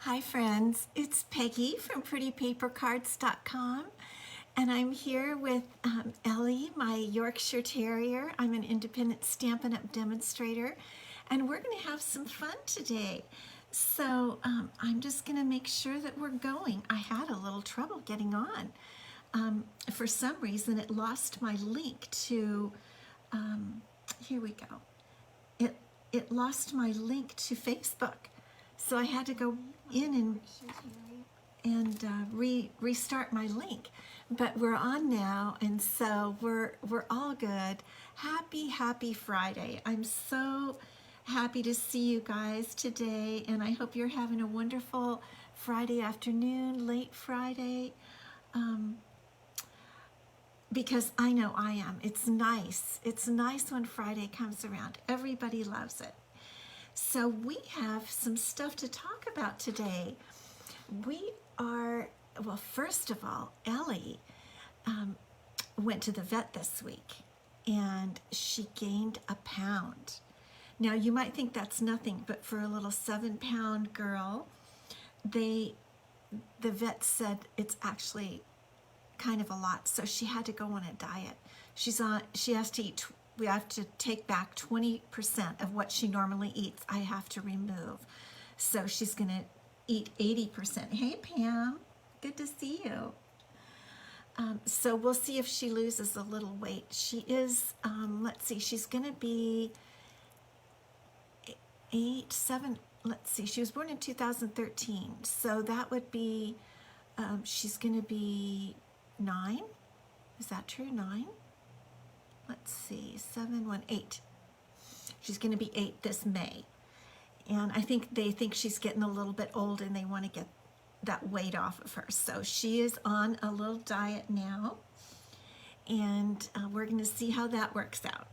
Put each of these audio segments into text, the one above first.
Hi friends, it's Peggy from prettypapercards.com and I'm here with Ellie, my Yorkshire Terrier. I'm an independent Stampin' Up! Demonstrator and we're going to have some fun today. So I'm just going to make sure that we're going. I had a little trouble getting on. For some reason it lost my link to, here we go. It lost my link to Facebook. So I had to go in and restart my link. But we're on now, and so we're all good. Happy Friday. I'm so happy to see you guys today, and I hope you're having a wonderful Friday afternoon, late Friday. Because I know I am. It's nice. It's nice when Friday comes around. Everybody loves it. So we have some stuff to talk about today. Well, first of all, Ellie went to the vet this week and she gained a pound. Now you might think that's nothing, but for a little 7-pound girl, the vet said it's actually kind of a lot, so she had to go on a diet. She has to eat, we have to take back 20% of what she normally eats. I have to remove. So she's gonna eat 80%. Hey Pam, good to see you. So we'll see if she loses a little weight. She is, let's see, she's gonna be 7, let's see, she was born in 2013. So that would be, she's gonna be 9. Is that true? 9? Let's see, 7, 1, 8. She's going to be 8 this May. And I think they think she's getting a little bit old and they want to get that weight off of her. So she is on a little diet now. And we're going to see how that works out.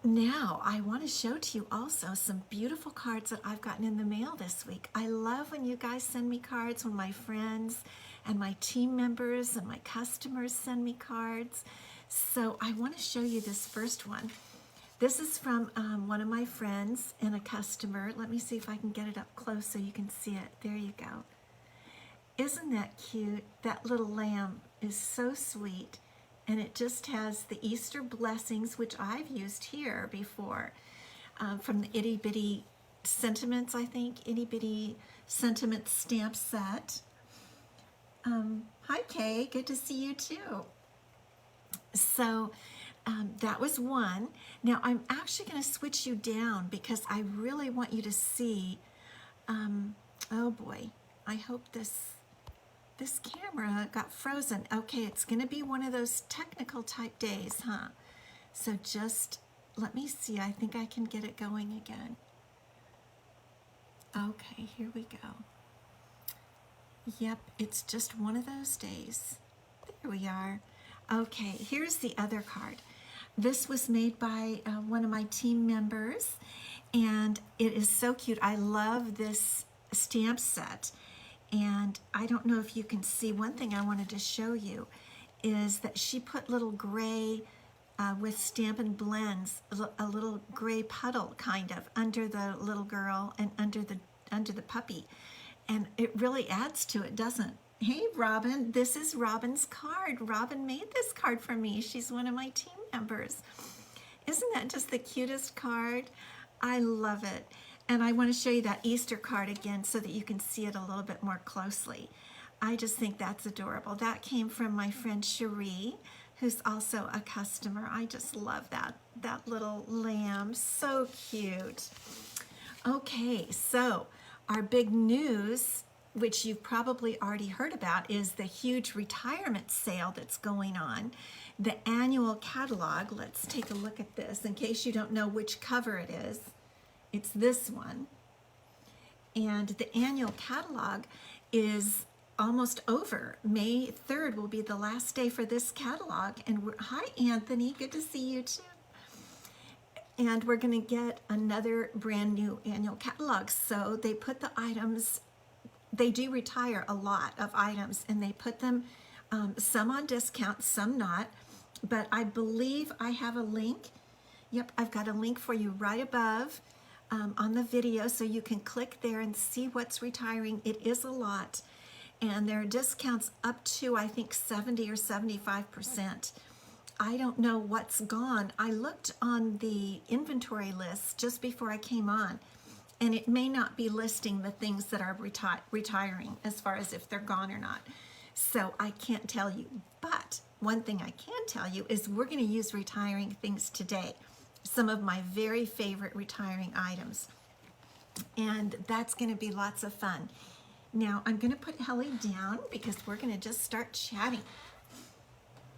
Now, I want to show to you also some beautiful cards that I've gotten in the mail this week. I love when you guys send me cards, when my friends and my team members and my customers send me cards. So I want to show you this first one. This is from one of my friends and a customer. Let me see if I can get it up close so you can see it. There you go. Isn't that cute? That little lamb is so sweet. And it just has the Easter blessings, which I've used here before, from the Itty Bitty Sentiments, I think. Itty Bitty Sentiment stamp set. Hi Kay, good to see you too. So that was one. Now I'm actually going to switch you down because I really want you to see, oh boy, I hope this camera got frozen. Okay, it's going to be one of those technical type days, huh? So just let me see. I think I can get it going again. Okay, here we go. Yep, it's just one of those days. There we are. Okay, here's the other card. This was made by one of my team members, and it is so cute. I love this stamp set. And I don't know if you can see, one thing I wanted to show you is that she put little gray with Stampin' Blends, a little gray puddle kind of under the little girl and under the puppy. And it really adds to it, doesn't it? Hey Robin, this is Robin's card. Robin made this card for me. She's one of my team members. Isn't that just the cutest card? I love it. And I want to show you that Easter card again so that you can see it a little bit more closely. I just think that's adorable. That came from my friend Cherie, who's also a customer. I just love that little lamb. So cute. Okay, so our big news, which you've probably already heard about, is the huge retirement sale that's going on. The annual catalog. Let's take a look at this in case you don't know which cover it is. It's this one. And the annual catalog is almost over. May 3rd will be the last day for this catalog. And hi Anthony, good to see you too. And we're going to get another brand new annual catalog. So they put the items, they do retire a lot of items, and they put them, some on discount, some not. But I believe I have a link. Yep, I've got a link for you right above. on the video, so you can click there and see what's retiring. It is a lot, and there are discounts up to, I think, 70 or 75%. I don't know what's gone. I looked on the inventory list just before I came on, and it may not be listing the things that are retiring as far as if they're gone or not. So I can't tell you. But one thing I can tell you is we're going to use retiring things today. Some of my very favorite retiring items. And that's going to be lots of fun. Now I'm going to put Helly down because we're going to just start chatting.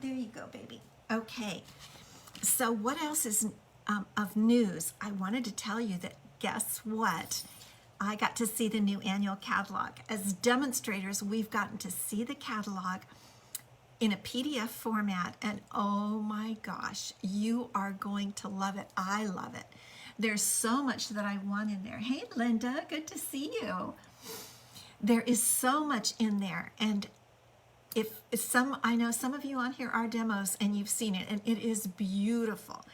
There you go, baby. Okay. So what else is of news? I wanted to tell you that, guess what? I got to see the new annual catalog. As demonstrators, we've gotten to see the catalog in a PDF format, and oh my gosh, you are going to love it. I love it. There's so much that I want in there. Hey, Linda, good to see you. There is so much in there, and I know some of you on here are demos and you've seen it, and it is beautiful.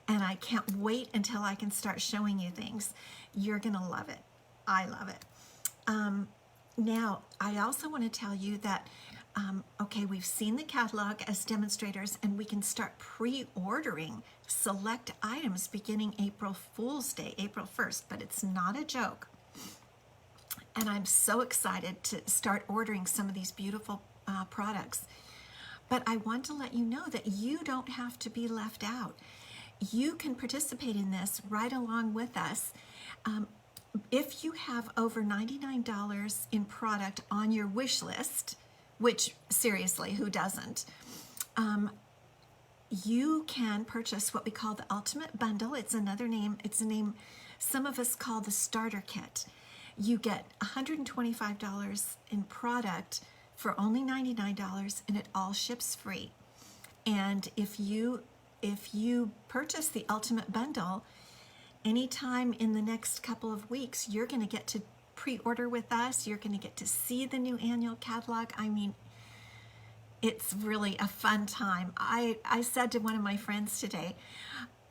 And I can't wait until I can start showing you things. You're gonna love it. I love it. Now, I also want to tell you that, okay, we've seen the catalog as demonstrators, and we can start pre-ordering select items beginning April Fool's Day, April 1st, but it's not a joke. And I'm so excited to start ordering some of these beautiful products. But I want to let you know that you don't have to be left out. You can participate in this right along with us. If you have over $99 in product on your wish list, which seriously, who doesn't? You can purchase what we call the Ultimate Bundle. It's another name. It's a name some of us call the Starter Kit. You get $125 in product for only $99, and it all ships free. And if you purchase the Ultimate Bundle, anytime in the next couple of weeks, you're going to get to pre-order with us. You're going to get to see the new annual catalog. I mean, it's really a fun time. I said to one of my friends today,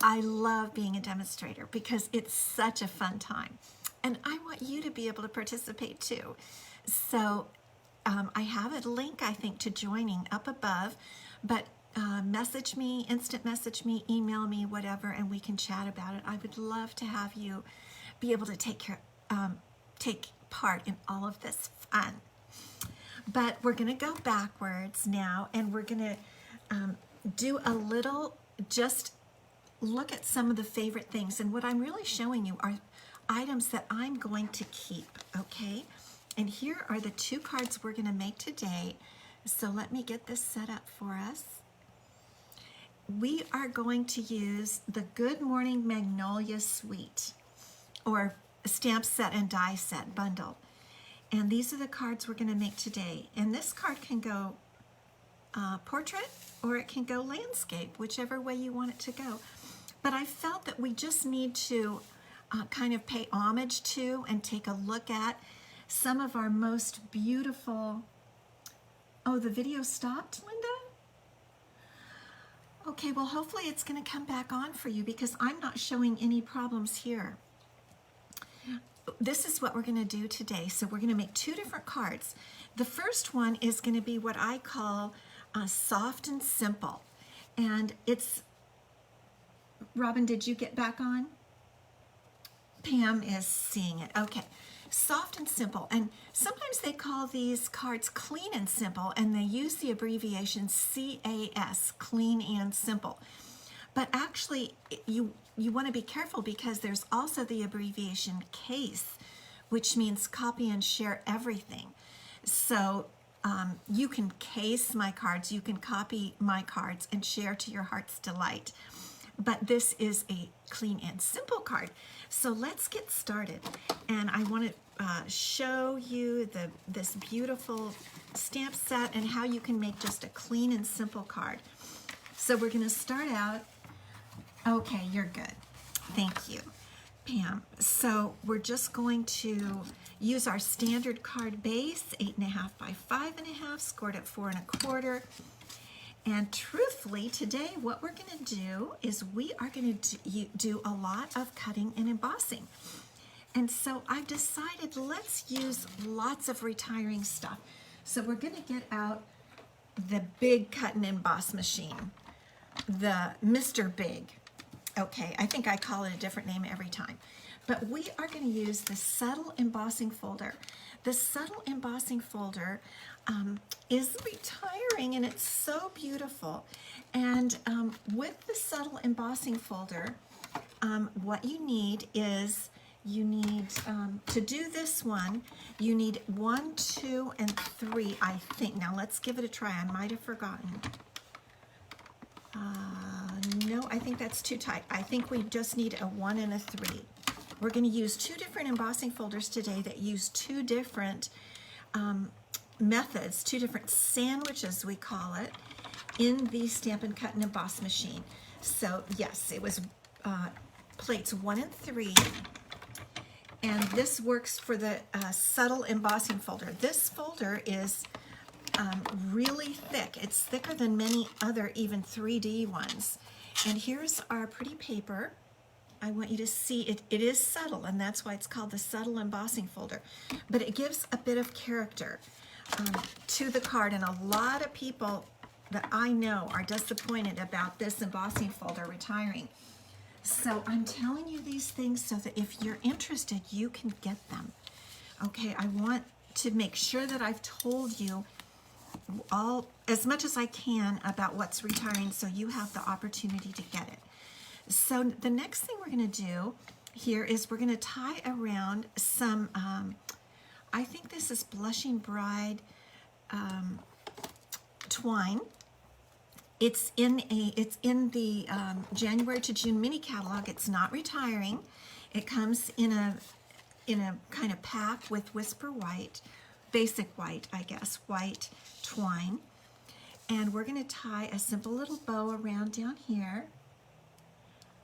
I love being a demonstrator because it's such a fun time. And I want you to be able to participate too. So I have a link, I think, to joining up above, but message me, instant message me, email me, whatever, and we can chat about it. I would love to have you be able to take part in all of this fun. But we're going to go backwards now, and we're going to do a little, just look at some of the favorite things. And what I'm really showing you are items that I'm going to keep, okay? And here are the two cards we're going to make today. So let me get this set up for us. We are going to use the Good Morning Magnolia Suite, or stamp set and die set bundle. And these are the cards we're going to make today. And this card can go portrait, or it can go landscape, whichever way you want it to go. But I felt that we just need to kind of pay homage to and take a look at some of our most beautiful... Oh, the video stopped, Linda? Okay, well, hopefully it's going to come back on for you because I'm not showing any problems here. This is what we're going to do today. So we're going to make two different cards. The first one is going to be what I call soft and simple. And it's... Robin, did you get back on? Pam is seeing it. Okay. Soft and simple. And sometimes they call these cards clean and simple, and they use the abbreviation CAS, clean and simple. But actually, you want to be careful because there's also the abbreviation CASE, which means copy and share everything. So you can case my cards, you can copy my cards and share to your heart's delight. But this is a clean and simple card. So let's get started. And I want to show you this beautiful stamp set and how you can make just a clean and simple card. So we're going to start out. Okay, you're good. Thank you, Pam. So we're just going to use our standard card base, 8.5 by 5.5, scored at 4 1/4. And truthfully, today what we're going to do is we are going to do a lot of cutting and embossing. And so I've decided let's use lots of retiring stuff. So we're going to get out the big cut and emboss machine, the Mr. Big. Okay, I think I call it a different name every time. But we are going to use the subtle embossing folder. The subtle embossing folder is retiring, and it's so beautiful. And with the subtle embossing folder, what you need is, you need, to do this one, you need 1, 2, and 3, I think. Now let's give it a try. I might have forgotten. No, I think that's too tight. I think we just need a 1 and a 3. We're going to use 2 different embossing folders today that use 2 different methods, 2 different sandwiches, we call it, in the Stampin' Cut and Emboss machine. So yes, it was plates 1 and 3, and this works for the subtle embossing folder. This folder is really thick. It's thicker than many other even 3D ones. And here's our pretty paper. I want you to see it. It is subtle, and that's why it's called the subtle embossing folder. But it gives a bit of character to the card, and a lot of people that I know are disappointed about this embossing folder retiring. So I'm telling you these things so that if you're interested, you can get them. Okay, I want to make sure that I've told you all as much as I can about what's retiring, so you have the opportunity to get it. So the next thing we're going to do here is we're going to tie around some, I think this is Blushing Bride twine. It's in the January to June mini catalog. It's not retiring. It comes in a kind of pack with Whisper White, basic white, I guess, white twine. And we're going to tie a simple little bow around down here.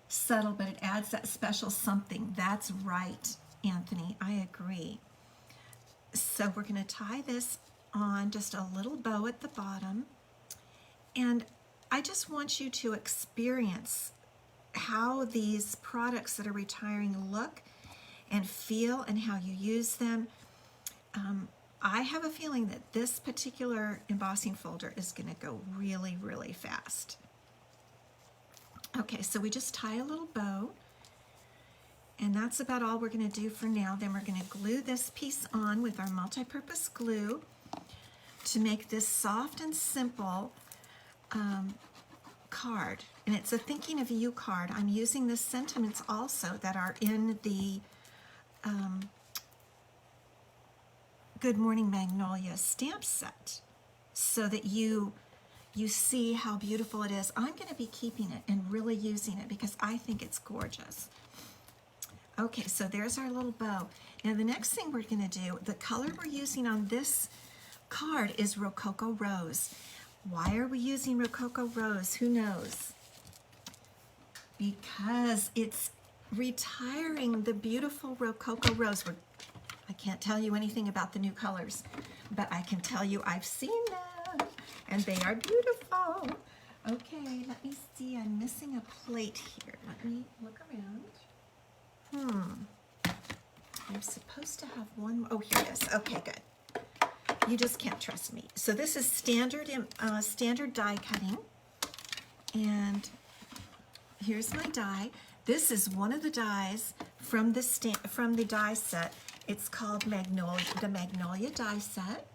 Subtle, but it adds that special something. That's right, Anthony, I agree. So we're going to tie this on just a little bow at the bottom. And I just want you to experience how these products that are retiring look and feel and how you use them. I have a feeling that this particular embossing folder is going to go really, really fast. Okay, so we just tie a little bow, and that's about all we're going to do for now. Then we're going to glue this piece on with our multi-purpose glue to make this soft and simple card. And it's a Thinking of You card. I'm using the sentiments also that are in the Good Morning Magnolia stamp set, so that you see how beautiful it is. I'm going to be keeping it and really using it because I think it's gorgeous. Okay, so there's our little bow. Now the next thing we're going to do, the color we're using on this card is Rococo Rose. Why are we using Rococo Rose? Who knows? Because it's retiring the beautiful Rococo Rose. I can't tell you anything about the new colors, but I can tell you I've seen them, and they are beautiful. Okay, let me see. I'm missing a plate here. Let me look around. I'm supposed to have one more. Oh, here it is. Okay, good. You just can't trust me. So this is standard die cutting, and here's my die. This is one of the dies from the die set. It's called Magnolia, the Magnolia die set.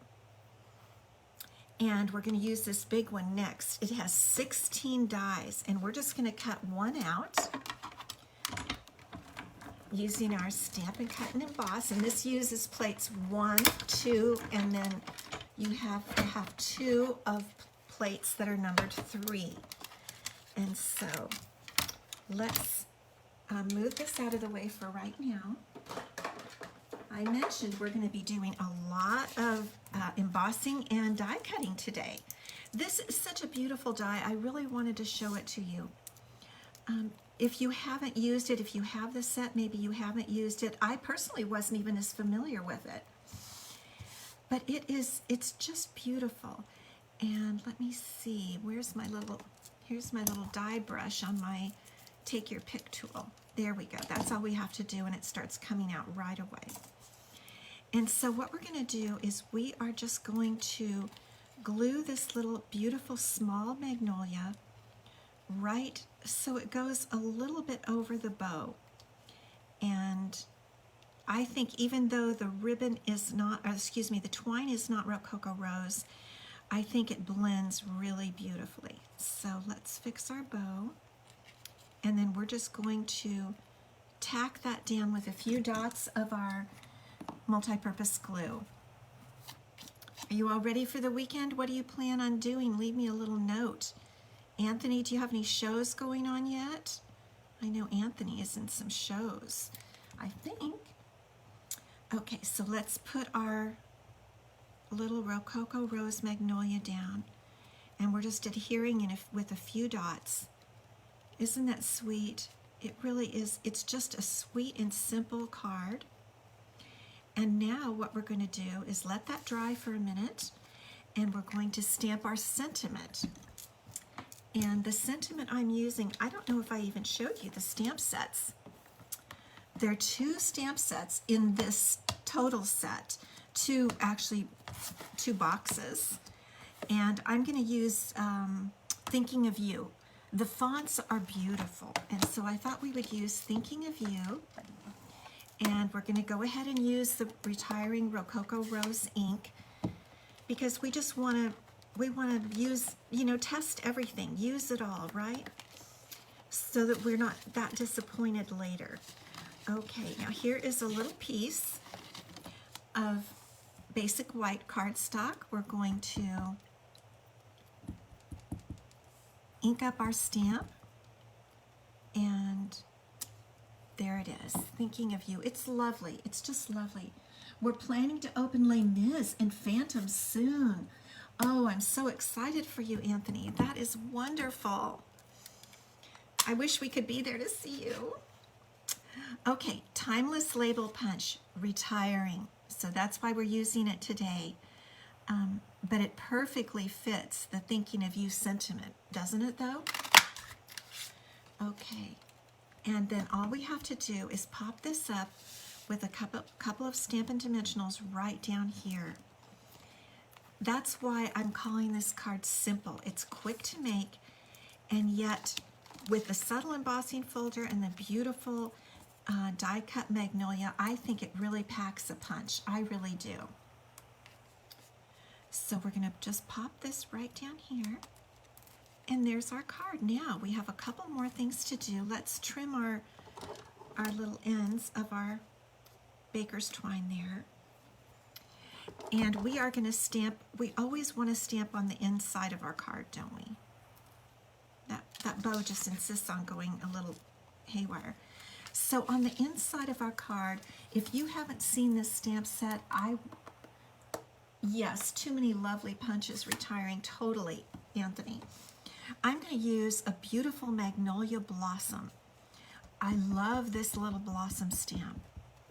And we're going to use this big one next. It has 16 dies, and we're just going to cut one out using our Stampin' Cut and Emboss. And this uses plates 1, 2, and then you have to have 2 of plates that are numbered 3. And so let's move this out of the way for right now. I mentioned we're going to be doing a lot of embossing and die cutting today. This is such a beautiful die. I really wanted to show it to you. If you haven't used it, if you have the set, maybe you haven't used it. I personally wasn't even as familiar with it. But it's just beautiful. And let me see, here's my little die brush on my take your pick tool. There we go. That's all we have to do, and it starts coming out right away. And so what we're going to do is we are just going to glue this little beautiful small magnolia right so it goes a little bit over the bow. And I think even though the ribbon is not, or excuse me, the twine is not Rococo Rose, I think it blends really beautifully. So let's fix our bow. And then we're just going to tack that down with a few dots of our multi-purpose glue. Are you all ready for the weekend? What do you plan on doing? Leave me a little note. Anthony, do you have any shows going on yet? I know Anthony is in some shows, I think. Okay, so let's put our little Rococo Rose Magnolia down, and we're just adhering with a few dots. Isn't that sweet? It really is. It's just a sweet and simple card. And now what we're going to do is let that dry for a minute, and we're going to stamp our sentiment. And the sentiment I'm using, I don't know if I even showed you the stamp sets. There are 2 stamp sets in this total set, actually two boxes. And I'm going to use Thinking of You. The fonts are beautiful, and so I thought we would use Thinking of You. And we're going to go ahead and use the Retiring Rococo Rose ink because we just want to use, test everything, use it all, right? So that we're not that disappointed later. Okay, now here is a little piece of basic white cardstock. We're going to ink up our stamp, and there it is, Thinking of You. It's lovely. It's just lovely. We're planning to open Les Mis and Phantom soon. Oh, I'm so excited for you, Anthony. That is wonderful. I wish we could be there to see you. Okay, Timeless Label Punch, Retiring. So that's why we're using it today. But it perfectly fits the Thinking of You sentiment, doesn't it though? Okay. And then all we have to do is pop this up with a couple of Stampin' Dimensionals right down here. That's why I'm calling this card simple. It's quick to make, and yet with the subtle embossing folder and the beautiful die-cut Magnolia, I think it really packs a punch. I really do. So we're going to just pop this right down here. And there's our card. Now we have a couple more things to do. Let's trim our little ends of our baker's twine there. And we are going to stamp. We always want to stamp on the inside of our card, don't we? That bow just insists on going a little haywire. So on the inside of our card, if you haven't seen this stamp set, yes, too many lovely punches, Retiring, totally, Anthony. I'm going to use a beautiful Magnolia Blossom. I love this little blossom stamp.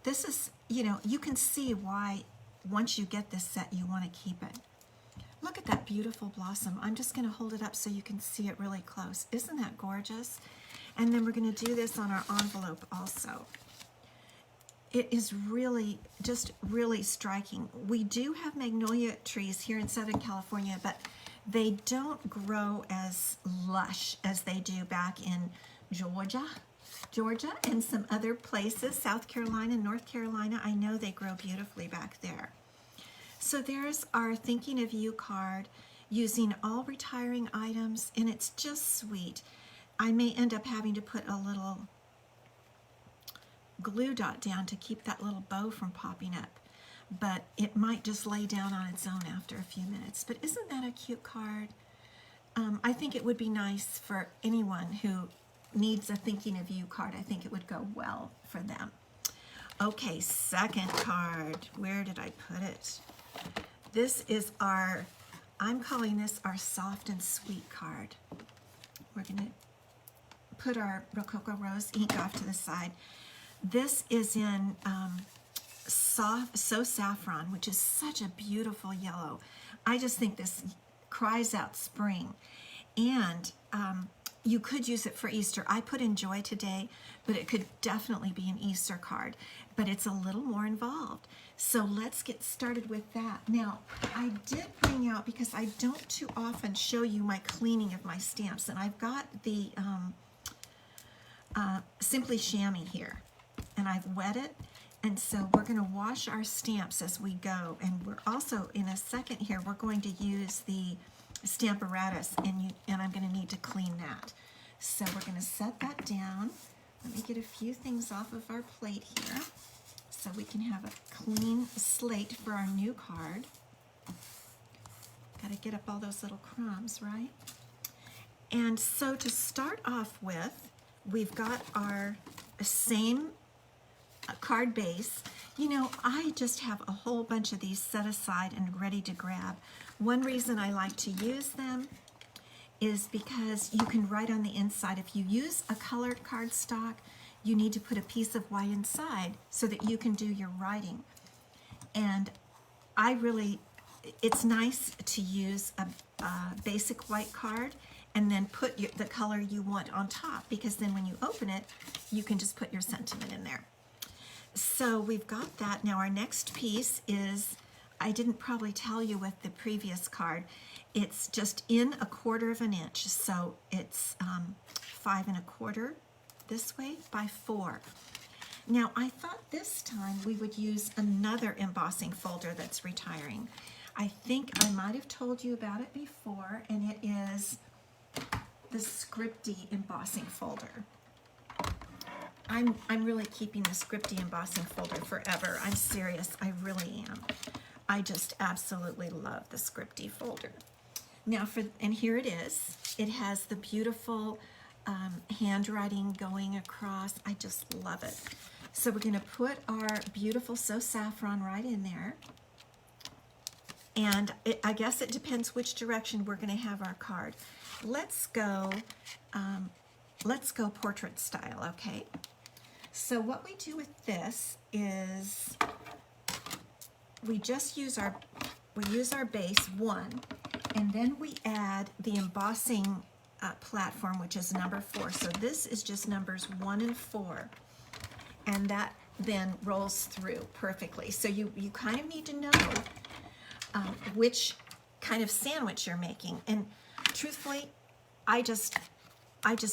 This is, you can see why once you get this set, you want to keep it. Look at that beautiful blossom. I'm just going to hold it up so you can see it really close. Isn't that gorgeous? And then we're going to do this on our envelope also. It is really, just really striking. We do have magnolia trees here in Southern California, but they don't grow as lush as they do back in Georgia and some other places, South Carolina, North Carolina. I know they grow beautifully back there. So there's our Thinking of You card using all retiring items, and it's just sweet. I may end up having to put a little glue dot down to keep that little bow from popping up, but it might just lay down on its own after a few minutes. But isn't that a cute card? I think it would be nice for anyone who needs a Thinking of You card. I think it would go well for them. Okay, second card. Where did I put it? This is I'm calling this our Soft and Sweet card. We're going to put our Rococo Rose ink off to the side. This is in So Saffron, which is such a beautiful yellow. I just think this cries out spring. And, you could use it for Easter. I put Enjoy today, but it could definitely be an Easter card, but it's a little more involved. So let's get started with that. Now, I did bring out, because I don't too often show you my cleaning of my stamps, and I've got the Simply Chamois here, and I've wet it, and so we're going to wash our stamps as we go, and we're also, in a second here, we're going to use the Stamparatus, and I'm going to need to clean that. So we're going to set that down. Let me get a few things off of our plate here so we can have a clean slate for our new card. Got to get up all those little crumbs, right? And so to start off with, we've got our same card base. You know, I just have a whole bunch of these set aside and ready to grab. One reason I like to use them is because you can write on the inside. If you use a colored cardstock, you need to put a piece of white inside so that you can do your writing. And it's nice to use a basic white card and then put the color you want on top, because then when you open it, you can just put your sentiment in there. So we've got that. Now our next piece is, I didn't probably tell you with the previous card, it's just in 1/4 of an inch. So it's 5 1/4 this way by 4. Now I thought this time we would use another embossing folder that's retiring. I think I might have told you about it before, and it is the Scripty embossing folder. I'm really keeping the Scripty embossing folder forever. I'm serious, I really am. I just absolutely love the Scripty folder. Now and here it is. It has the beautiful handwriting going across. I just love it. So we're gonna put our beautiful So Saffron right in there. And I guess it depends which direction we're gonna have our card. Let's go portrait style, okay? So what we do with this is we just use our base 1, and then we add the embossing platform, which is number 4. So this is just numbers 1 and 4, and that then rolls through perfectly. So you kind of need to know which kind of sandwich you're making. And truthfully, I just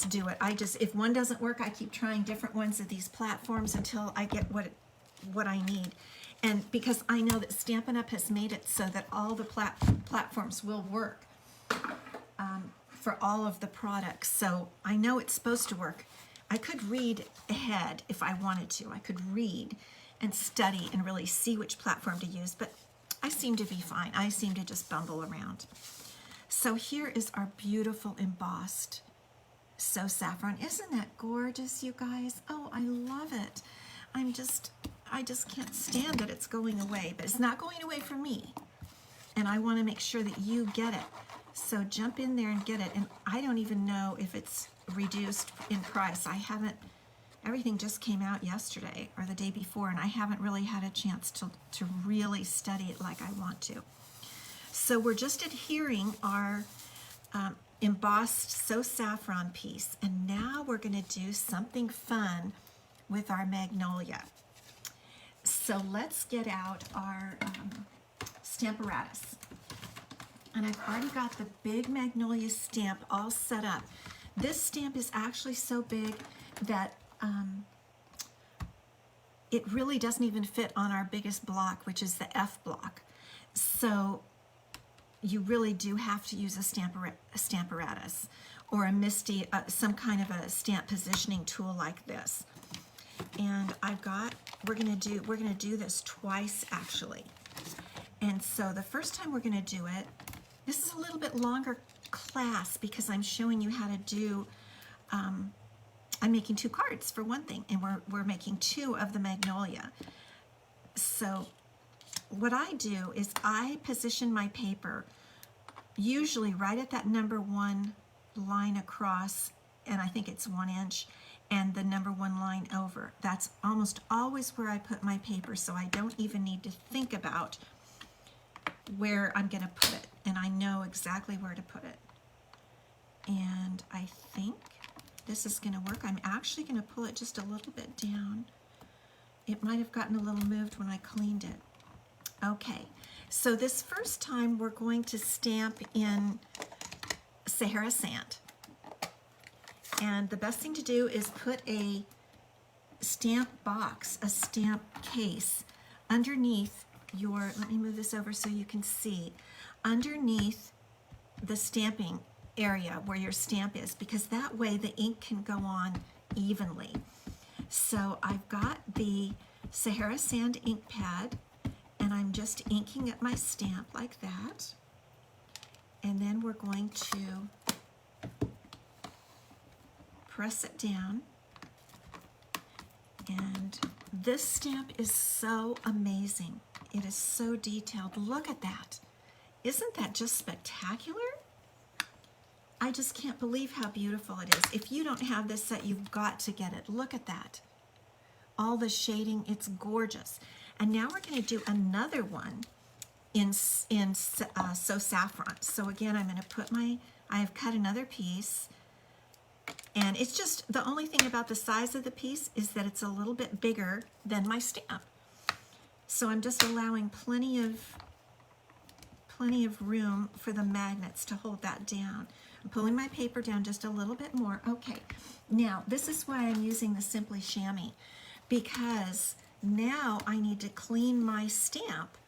do it. If one doesn't work, I keep trying different ones of these platforms until I get what I need. And because I know that Stampin' Up! Has made it so that all the platforms will work for all of the products. So I know it's supposed to work. I could read ahead if I wanted to. I could read and study and really see which platform to use, but I seem to be fine. I seem to just bumble around. So here is our beautiful embossed So Saffron. Isn't that gorgeous, you guys? Oh, I love it. I just can't stand that it's going away, but it's not going away for me. And I want to make sure that you get it. So jump in there and get it. And I don't even know if it's reduced in price. Everything just came out yesterday or the day before, and I haven't really had a chance to really study it like I want to. So we're just adhering our embossed So Saffron piece, and now we're going to do something fun with our Magnolia. So let's get out our Stamparatus. And I've already got the big Magnolia stamp all set up. This stamp is actually so big that it really doesn't even fit on our biggest block, which is the F block. So you really do have to use a Stamparatus or a MISTI, some kind of a stamp positioning tool like this. And we're gonna do this twice actually. And so the first time we're gonna do it, this is a little bit longer class because I'm showing you how to do, I'm making 2 cards for one thing, and we're making 2 of the Magnolia. So what I do is I position my paper usually right at that number 1 line across, and I think it's 1 inch, and the number 1 line over. That's almost always where I put my paper, so I don't even need to think about where I'm going to put it, and I know exactly where to put it. And I think this is going to work. I'm actually going to pull it just a little bit down. It might have gotten a little moved when I cleaned it. Okay, so this first time we're going to stamp in Sahara sand. And the best thing to do is put a stamp box, a stamp case, underneath your, let me move this over so you can see, underneath the stamping area where your stamp is, because that way the ink can go on evenly. So I've got the Sahara sand ink pad, and I'm just inking up my stamp like that. And then we're going to press it down. And this stamp is so amazing. It is so detailed. Look at that. Isn't that just spectacular? I just can't believe how beautiful it is. If you don't have this set, you've got to get it. Look at that. All the shading, it's gorgeous. And now we're going to do another one in So Saffron. So again, I'm going to put I have cut another piece. And it's just, the only thing about the size of the piece is that it's a little bit bigger than my stamp. So I'm just allowing plenty of room for the magnets to hold that down. I'm pulling my paper down just a little bit more. Okay, now this is why I'm using the Simply Chamois, because now I need to clean my stamp,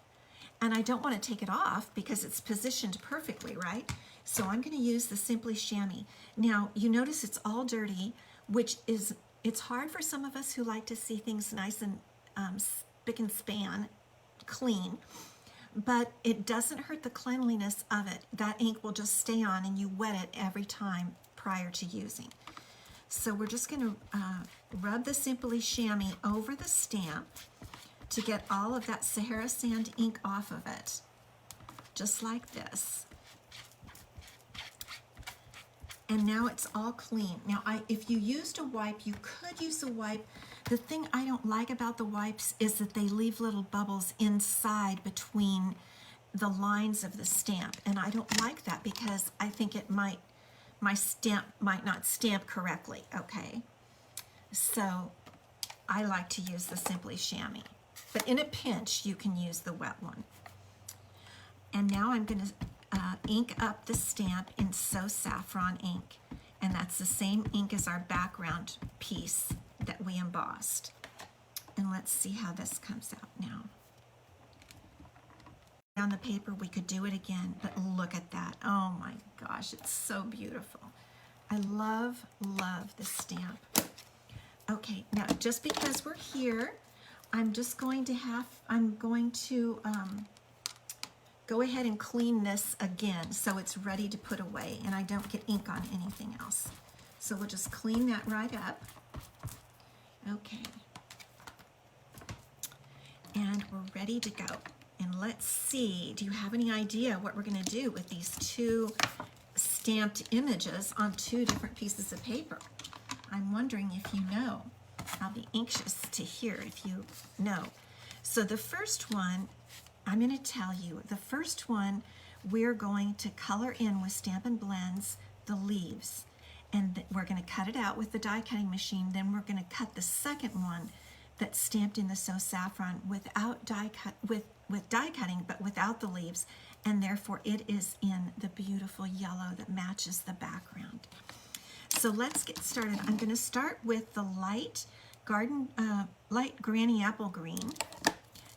and I don't want to take it off because it's positioned perfectly, right? So I'm going to use the Simply Chamois. Now, you notice it's all dirty, which is, it's hard for some of us who like to see things nice and spick and span, clean, but it doesn't hurt the cleanliness of it. That ink will just stay on, and you wet it every time prior to using. So we're just going to rub the Simply Chamois over the stamp to get all of that Sahara sand ink off of it, just like this. And now it's all clean. Now, if you used a wipe, you could use a wipe. The thing I don't like about the wipes is that they leave little bubbles inside between the lines of the stamp. And I don't like that because I think it might, my stamp might not stamp correctly, okay? So I like to use the Simply Chamois. But in a pinch, you can use the wet one. And now I'm going to ink up the stamp in So Saffron ink, and that's the same ink as our background piece that we embossed. And let's see how this comes out now. On the paper, we could do it again, but look at that. Oh my gosh, it's so beautiful. I love, love this stamp. Okay, now just because we're here, I'm going to go ahead and clean this again so it's ready to put away and I don't get ink on anything else. So we'll just clean that right up. Okay. And we're ready to go. And let's see, do you have any idea what we're going to do with these two stamped images on two different pieces of paper? I'm wondering if you know. I'll be anxious to hear if you know. So the first one, I'm going to tell you, the first one we're going to color in with Stampin' Blends the leaves, and we're going to cut it out with the die cutting machine. Then we're going to cut the second one that's stamped in the So Saffron without with die cutting, but without the leaves, and therefore it is in the beautiful yellow that matches the background. So let's get started. I'm going to start with the light Granny Apple Green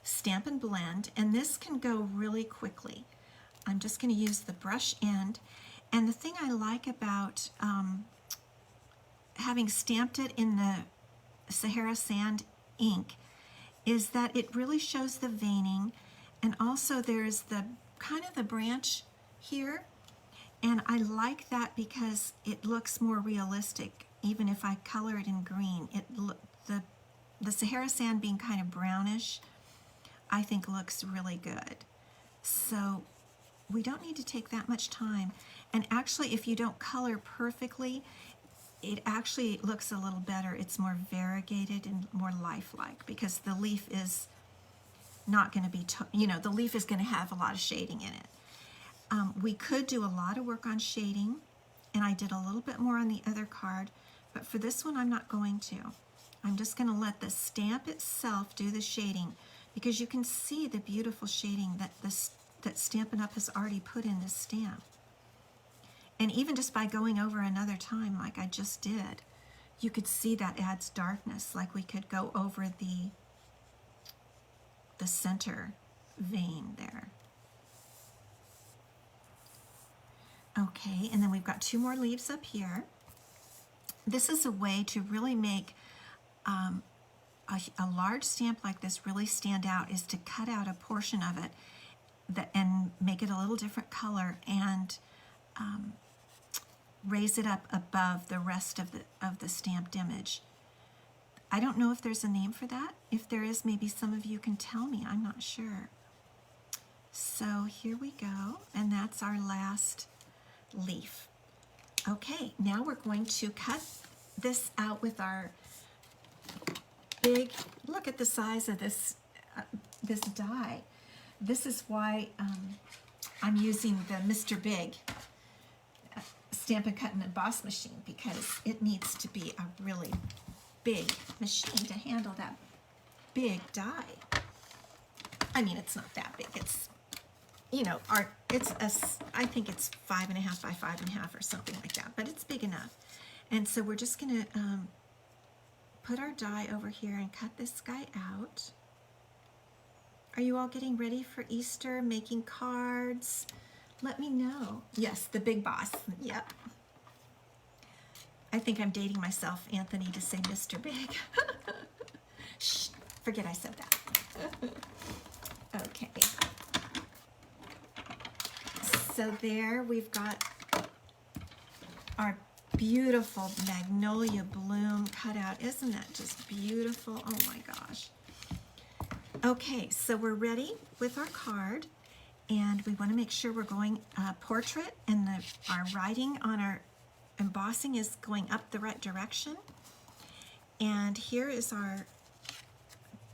Stampin' Blend, and this can go really quickly. I'm just going to use the brush end, and the thing I like about having stamped it in the Sahara Sand ink is that it really shows the veining, and also there's the kind of the branch here, and I like that because it looks more realistic. Even if I color it in green, the Sahara Sand being kind of brownish, I think looks really good. So we don't need to take that much time. And actually, if you don't color perfectly, it actually looks a little better. It's more variegated and more lifelike because the leaf is not going to be, the leaf is going to have a lot of shading in it. We could do a lot of work on shading, and I did a little bit more on the other card, but for this one I'm not going to. I'm just going to let the stamp itself do the shading, because you can see the beautiful shading that Stampin' Up! Has already put in this stamp. And even just by going over another time like I just did, you could see that adds darkness, like we could go over the center vein there. Okay, and then we've got 2 more leaves up here. This is a way to really make a large stamp like this really stand out, is to cut out a portion of it and make it a little different color, and raise it up above the rest of the stamped image. I don't know if there's a name for that. If there is, maybe some of you can tell me. I'm not sure. So here we go, and that's our last leaf. Okay, now we're going to cut this out with our big, look at the size of this die. This is why I'm using the Mr. Big Stampin' Cut and Emboss machine, because it needs to be a really big machine to handle that big die. I mean, it's not that big. It's, you know, I think it's 5.5 by 5.5 or something like that, but it's big enough. And so we're just gonna put our die over here and cut this guy out. Are you all getting ready for Easter, making cards? Let me know. Yes, the Big Boss. Yep. I think I'm dating myself, Anthony, to say Mr. Big. Shh, forget I said that. Okay. So there we've got our beautiful magnolia bloom cut out. Isn't that just beautiful? Oh my gosh. Okay, so we're ready with our card, and we want to make sure we're going portrait, and our writing on our embossing is going up the right direction. And here is our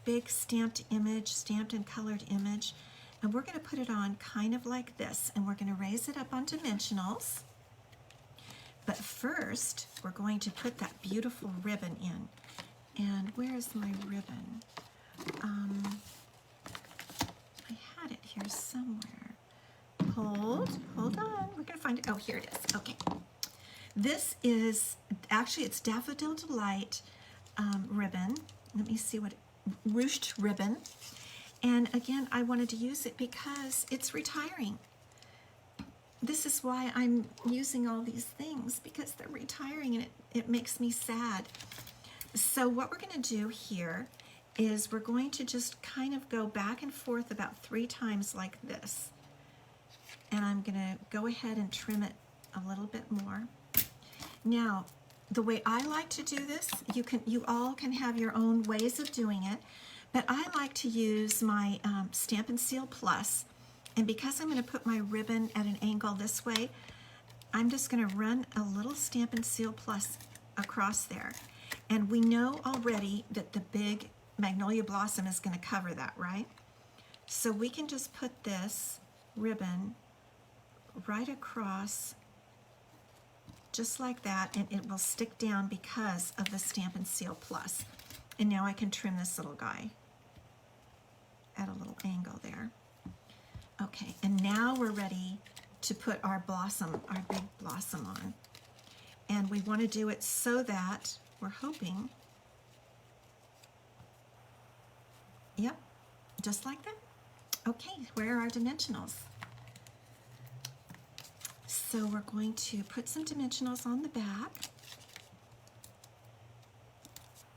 big stamped image, stamped and colored image, and we're going to put it on kind of like this, and we're going to raise it up on dimensionals. But first, we're going to put that beautiful ribbon in. And where is my ribbon? I had it here somewhere. Hold on, we're gonna find it. Oh, here it is. Okay. This is, actually it's Daffodil Delight ribbon. Let me see what, ruched ribbon. And again, I wanted to use it because it's retiring. This is why I'm using all these things, because they're retiring, and it makes me sad. So what we're gonna do here is we're going to just kind of go back and forth about 3 times like this. And I'm gonna go ahead and trim it a little bit more. Now, the way I like to do this, you all can have your own ways of doing it, but I like to use my Stampin' Seal Plus, and because I'm gonna put my ribbon at an angle this way, I'm just gonna run a little Stampin' Seal Plus across there. And we know already that the big Magnolia blossom is going to cover that, right? So we can just put this ribbon right across just like that, and it will stick down because of the Stampin' Seal Plus. And now I can trim this little guy at a little angle there. Okay, and now we're ready to put our blossom, our big blossom on. And we want to do it so that we're hoping, yep, just like that. Okay, where are our dimensionals? So we're going to put some dimensionals on the back.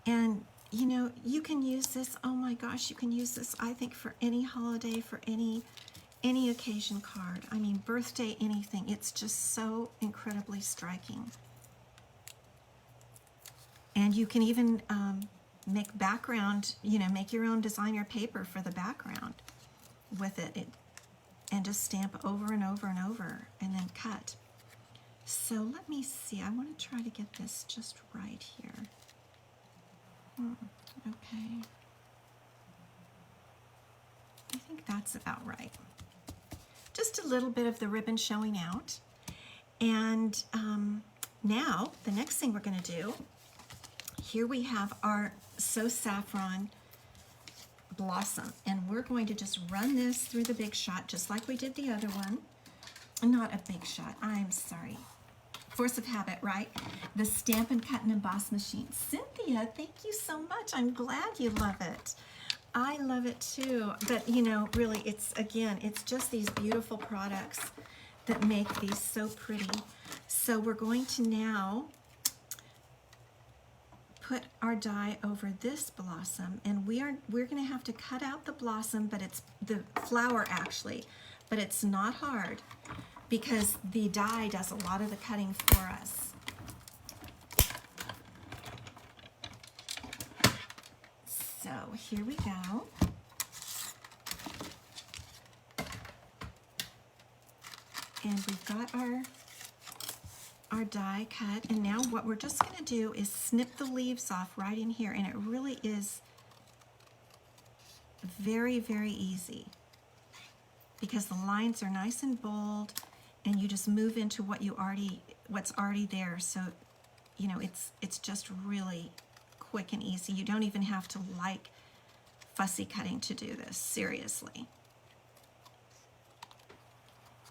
And you know, you can use this, oh my gosh, you can use this, I think, for any holiday, for any occasion card. I mean, birthday, anything. It's just so incredibly striking. And you can even make background, you know, make your own designer paper for the background with it, and just stamp over and over and over, and then cut. So let me see, I want to try to get this just right here. Okay. I think that's about right. Just a little bit of the ribbon showing out. And now the next thing we're going to do, here we have our So Saffron blossom, and we're going to just run this through the Big Shot just like we did the other one. Not a Big Shot, I'm sorry. Force of habit, right? The Stampin' Cut and Emboss machine. Cynthia, thank you so much. I'm glad you love it. I love it too. But you know, really, it's just these beautiful products that make these so pretty. So we're going to now put our die over this blossom, and we're going to have to cut out the blossom, but it's the flower actually, but it's not hard because the die does a lot of the cutting for us. So here we go. And we've got our die cut, and now what we're just going to do is snip the leaves off right in here, and it really is very, very easy because the lines are nice and bold, and you just move into what's already there. So you know, it's just really quick and easy. You don't even have to like fussy cutting to do this, seriously.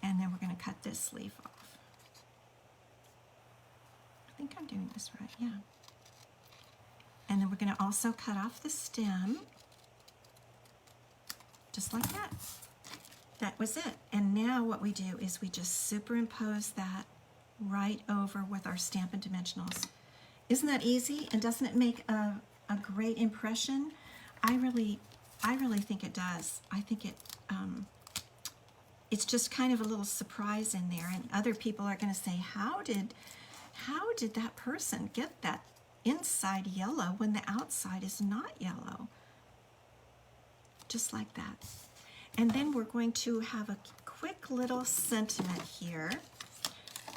And then we're going to cut this leaf off. I think I'm doing this right, yeah. And then we're going to also cut off the stem, just like that. That was it. And now what we do is we just superimpose that right over with our Stampin' Dimensionals. Isn't that easy? And doesn't it make a great impression? I really think it does. I think it's just kind of a little surprise in there, and other people are going to say, how did that person get that inside yellow when the outside is not yellow? Just like that. And then we're going to have a quick little sentiment here.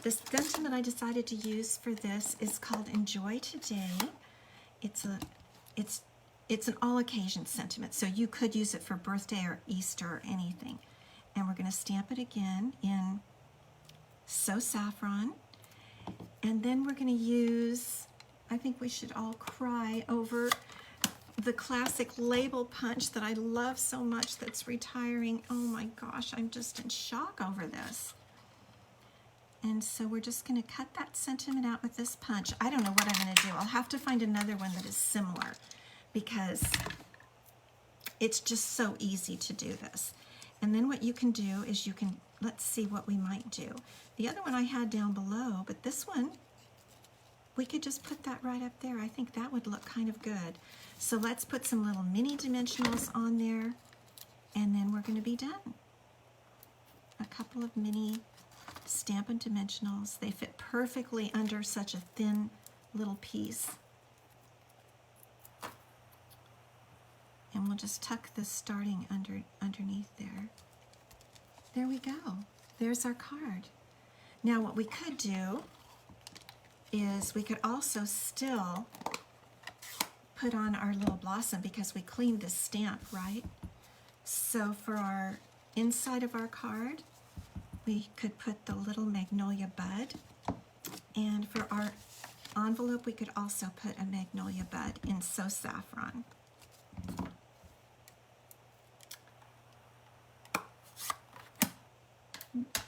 The sentiment I decided to use for this is called Enjoy Today. It's an all occasion sentiment, so you could use it for birthday or Easter or anything. And we're going to stamp it again in So Saffron. And then we're going to use, I think we should all cry over the classic label punch that I love so much that's retiring. Oh my gosh, I'm just in shock over this. And so we're just going to cut that sentiment out with this punch. I don't know what I'm going to do. I'll have to find another one that is similar because it's just so easy to do this. And then what you can do is you can, let's see what we might do. The other one I had down below, but this one, we could just put that right up there. I think that would look kind of good. So let's put some little mini dimensionals on there, and then we're going to be done. A couple of mini Stampin' Dimensionals. They fit perfectly under such a thin little piece. And we'll just tuck this starting underneath there. There we go. There's our card. Now what we could do is we could also still put on our little blossom because we cleaned this stamp, right? So for our inside of our card, we could put the little Magnolia bud. And for our envelope, we could also put a Magnolia bud in So Saffron.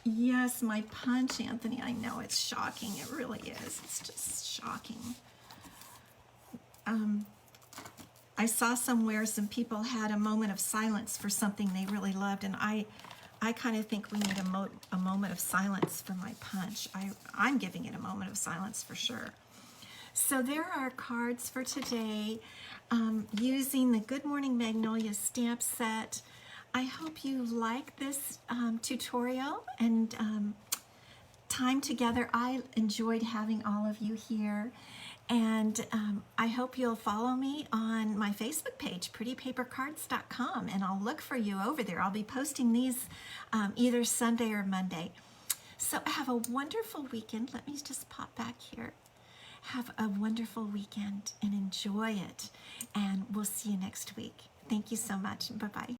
Yes, my punch, Anthony. I know it's shocking. It really is. It's just shocking. I saw somewhere some people had a moment of silence for something they really loved, and I kind of think we need a moment of silence for my punch. I'm giving it a moment of silence for sure. So there are cards for today using the Good Morning Magnolia stamp set. I hope you like this tutorial and time together. I enjoyed having all of you here, and I hope you'll follow me on my Facebook page, prettypapercards.com, and I'll look for you over there. I'll be posting these either Sunday or Monday. So have a wonderful weekend. Let me just pop back here. Have a wonderful weekend and enjoy it, and we'll see you next week. Thank you so much. Bye-bye.